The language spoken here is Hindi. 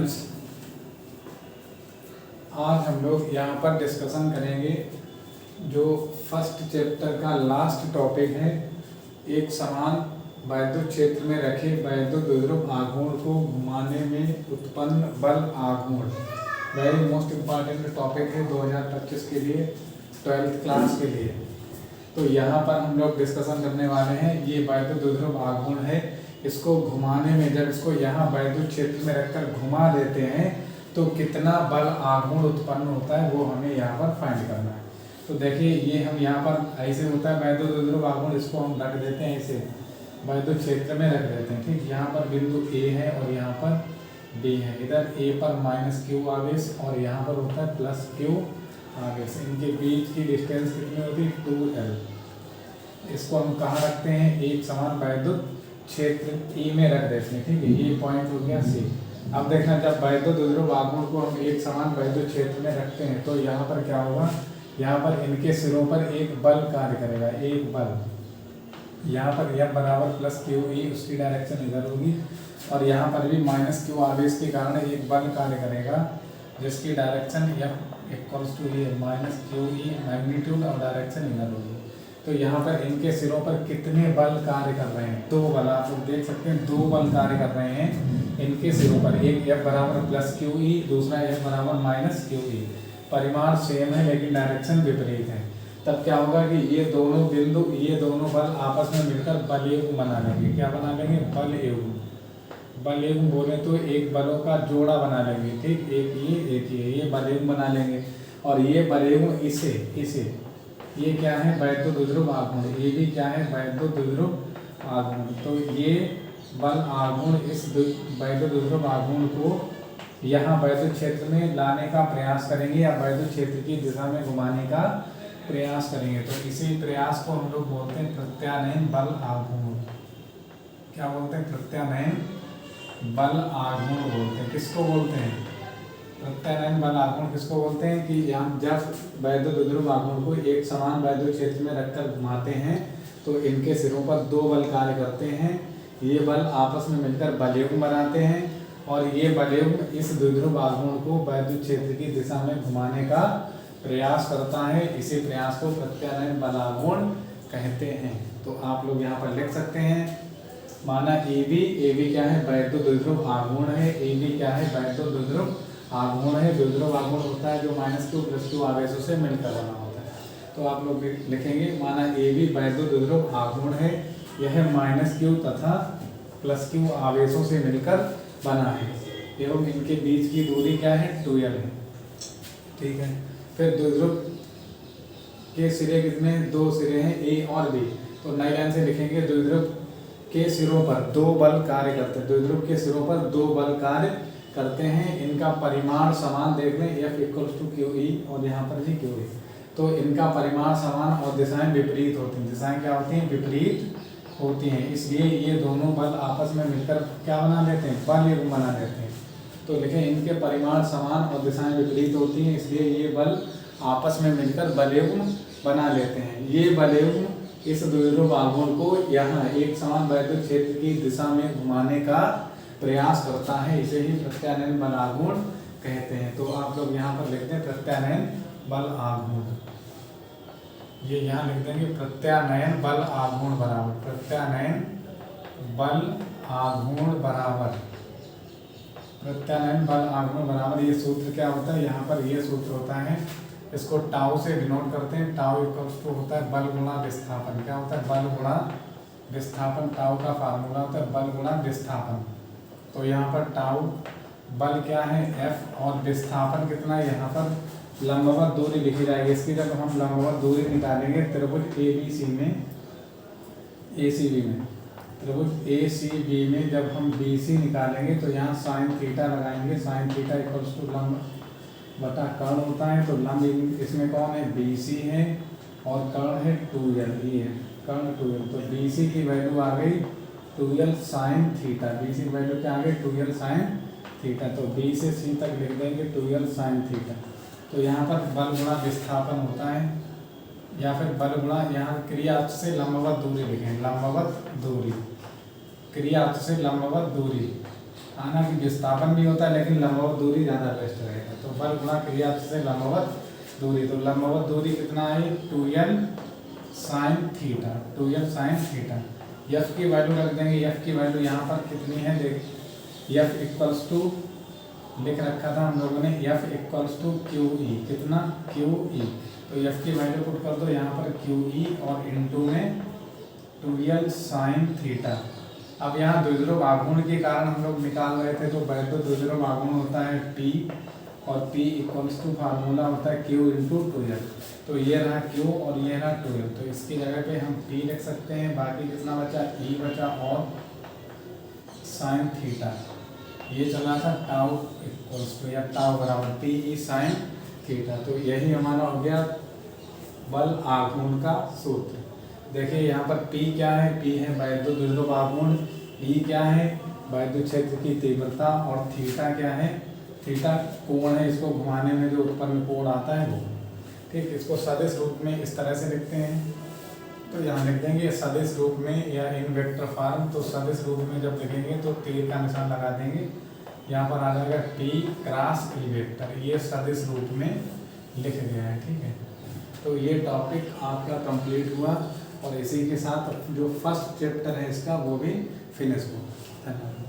स्टूडेंट्स, आज हम लोग यहाँ पर डिस्कशन करेंगे जो फर्स्ट चैप्टर का लास्ट टॉपिक है, एक समान वैद्युत क्षेत्र में रखे वैद्युत द्विध्रुव आघूर्ण को घुमाने में उत्पन्न बल आघूर्ण। वेरी मोस्ट इम्पॉर्टेंट टॉपिक है 2025 के लिए, 12th क्लास के लिए। तो यहाँ पर हम लोग डिस्कशन करने वाले हैं, ये वैद्युत द्विध्रुव आघूर्ण है, इसको घुमाने में जब इसको यहाँ वैद्युत क्षेत्र में रखकर घुमा देते हैं तो कितना बल आघूर्ण उत्पन्न होता है वो हमें यहाँ पर फाइंड करना है। तो देखिए ये हम यहाँ पर ऐसे होता है वैद्युत द्विध्रुव आघूर्ण, इसको हम रख देते हैं ऐसे वैद्युत क्षेत्र में रख देते हैं, ठीक। यहाँ पर बिंदु ए है और यहाँ पर बी है, इधर ए पर -q आवेश और यहाँ पर होता है +q आवेश। इनके बीच की डिस्टेंस कितनी होती है 2l। इसको हम कहाँ रखते हैं, एक समान वैद्युत क्षेत्र ई में रख देते हैं, ठीक है। ये पॉइंट हो गया सी। अब देखना, जब वैद्युत द्विध्रुव आघूर्ण को हम एक समान वैद्युत क्षेत्र में रखते हैं तो यहाँ पर क्या होगा, यहाँ पर इनके सिरों पर एक बल कार्य करेगा, एक बल। यहाँ पर F बराबर +QE, उसकी डायरेक्शन इधर होगी, और यहाँ पर भी -q आवेश के कारण एक बल कार्य करेगा जिसकी डायरेक्शन F = ये -QE मैग्नीट्यूड और डायरेक्शन इधर होगी। तो यहाँ पर इनके सिरों पर कितने बल कार्य कर रहे हैं, 2 बल। आप लोग देख सकते हैं 2 बल कार्य कर रहे हैं इनके सिरों पर, एक F बराबर +QE, दूसरा F बराबर -QE। परिमाण सेम है लेकिन डायरेक्शन विपरीत है। तब क्या होगा कि ये दोनों बिंदु, ये दोनों बल आपस में मिलकर बलयुग्म बना लेंगे। क्या बना लेंगे, बलयुग्म। बलयुग्म बोले तो एक बलों का जोड़ा बना लेंगे, ठीक। एक ये बलयुग्म बना लेंगे, और ये बलयुग्म इसे ये क्या है, वैद्युत द्विध्रुव आघूर्ण। ये भी क्या है, वैद्युत द्विध्रुव आघूर्ण। तो ये बल आघूर्ण इस वैद्युत द्विध्रुव आघूर्ण को यहाँ वैद्युत क्षेत्र में लाने का प्रयास करेंगे या वैद्युत क्षेत्र की दिशा में घुमाने का प्रयास करेंगे। तो इसी प्रयास को हम लोग बोलते हैं प्रत्यानयन बल आघूर्ण। क्या बोलते हैं, प्रत्यानयन बल आघूर्ण बोलते हैं। किसको बोलते हैं, प्रत्यानयन बल आघूर्ण किसको बोलते हैं कि हम जब वैद्युत द्विध्रुव आघूर्ण को एक समान वैद्युत क्षेत्र में रखकर घुमाते हैं तो इनके सिरों पर 2 बल कार्य करते हैं। ये बल आपस में मिलकर बलयुग्म बनाते हैं और ये बलयुग्म इस द्विध्रुव आघूर्ण को वैद्युत क्षेत्र की दिशा में घुमाने का प्रयास करता है। इसी प्रयास को प्रत्यानयन बल आघूर्ण कहते हैं। तो आप लोग यहाँ पर लिख सकते हैं, माना AB क्या है, वैद्युत द्विध्रुव आघूर्ण है। AB क्या है, वैद्युत द्विध्रुव आघूर्ण है। द्विध्रुव आघूर्ण होता है जो -q+q आवेशों से मिलकर बना होता है। तो आप लोग लिखेंगे, माना AB वैद्युत द्विध्रुव आघूर्ण है, यह -q तथा +q आवेशों से मिलकर बना है एवं इनके बीच की दूरी क्या है, 2l है, ठीक है। फिर द्विध्रुव के सिरे कितने, 2 सिरे हैं, A और B। तो नई लाइन से लिखेंगे, द्विध्रुव के सिरों पर 2 बल कार्य करते हैं। द्विध्रुव के सिरों पर 2 बल कार्य करते हैं। इनका परिमाण समान देख लें, F = QE और यहाँ पर भी QE। तो इनका परिमाण समान और दिशाएं विपरीत होती हैं। दिशाएं क्या होती हैं, विपरीत होती हैं। इसलिए ये दोनों बल आपस में मिलकर क्या बना लेते हैं, बलयुग्म बना लेते हैं। तो लिखें, इनके परिमाण समान और दिशाएं विपरीत होती हैं, इसलिए ये बल आपस में मिलकर बलयुग्म बना लेते हैं। ये बलयुग्म इस द्विध्रुव आघूर्ण को यहाँ एक समान वैद्युत क्षेत्र की दिशा में घुमाने का प्रयास करता है। इसे ही प्रत्यानयन बल आघूर्ण कहते हैं। तो आप लोग यहाँ पर लिखते हैं प्रत्यानयन बल आघूर्ण। ये यहाँ लिख देंगे प्रत्यानयन बल आघूर्ण बराबर, प्रत्यानयन बल आघूर्ण बराबर, प्रत्यानयन बल आघूर्ण बराबर। ये सूत्र क्या होता है, यहाँ पर ये सूत्र होता है, इसको टाउ से डिनोट करते हैं। टाउ = होता है बल गुणा विस्थापन। क्या होता है, बल गुणा विस्थापन। टाउ का फार्मूला होता है बल गुणा विस्थापन। तो यहाँ पर टाउ बल क्या है, F, और विस्थापन कितना है, यहाँ पर लंबवत दूरी लिखी जाएगी। इसकी जब हम लंबवत दूरी निकालेंगे त्रिभुज ACB में, त्रिभुज ACB में जब हम BC निकालेंगे तो यहाँ sin थीटा लगाएंगे। sin थीटा = लंब बटा कर्ण होता है। तो लंब इसमें कौन है, BC है, और कर्ण है 2l, ये है कर्ण 2l। तो BC की वैल्यू आ गई 2l sin थीटा। BC की वैल्यू क्या आ गई, 2l sin थीटा। तो B से C तक लिख देंगे 2l sin थीटा। तो यहाँ पर बल गुणा विस्थापन होता है, या फिर बल गुणा, यहाँ क्रिया अक्ष से लंबवत दूरी लिखें, लंबवत दूरी, क्रिया अक्ष से लंबवत दूरी। आना कि विस्थापन भी होता है, लेकिन लंबवत दूरी ज़्यादा बेस्ट रहेगा। तो बल गुणा क्रिया से लंबवत दूरी, तो लंबवत दूरी कितना आई 2l sin theta, 2l sin theta. F की वैल्यू रख देंगे, एफ की वैल्यू यहाँ पर कितनी है देख, एफ इक्वल्स टू लिख रखा था हम लोगों ने, F equals to Q E, कितना क्यू ई, तो एफ की वैल्यू पुट कर दो यहाँ पर क्यू ई और इनटू में 2l sin थीटा। अब यहाँ द्विध्रुव आघूर्ण के कारण हम लोग निकाल रहे थे, तो वैद्युत द्विध्रुव आघूर्ण होता है P और P इक्वल्स टू फार्मूला होता है Q इंटू 2l। तो ये रहा Q और ये रहा 2l, तो इसकी जगह पे हम P लिख सकते हैं। बाकी कितना बचा, E बचा और साइन थीटा, ये चला था टाउ इक्वल्स टू या टाउ बराबर पी ई साइन थीटा। तो यही हमारा हो गया बल आघूर्ण का सूत्र। देखिए यहाँ पर P क्या है, P है वैद्युत द्विध्रुव आघूर्ण, E क्या है वैद्युत क्षेत्र की तीव्रता और थीटा क्या है, थीटा कोण है, इसको घुमाने में जो उत्पन्न कोण आता है वो। ठीक, इसको सदिश रूप में इस तरह से लिखते हैं, तो यहाँ लिख देंगे सदिश रूप में या इन वेक्टर फॉर्म। तो सदिश रूप में जब लिखेंगे तो तीर का निशान लगा देंगे, यहाँ पर आ जाएगा P क्रॉस ई वेक्टर, ये सदिश रूप में लिख गया है। ठीक है, तो ये टॉपिक आपका कंप्लीट हुआ और इसी के साथ जो फर्स्ट चैप्टर है इसका वो भी फिनिश हुआ। धन्यवाद।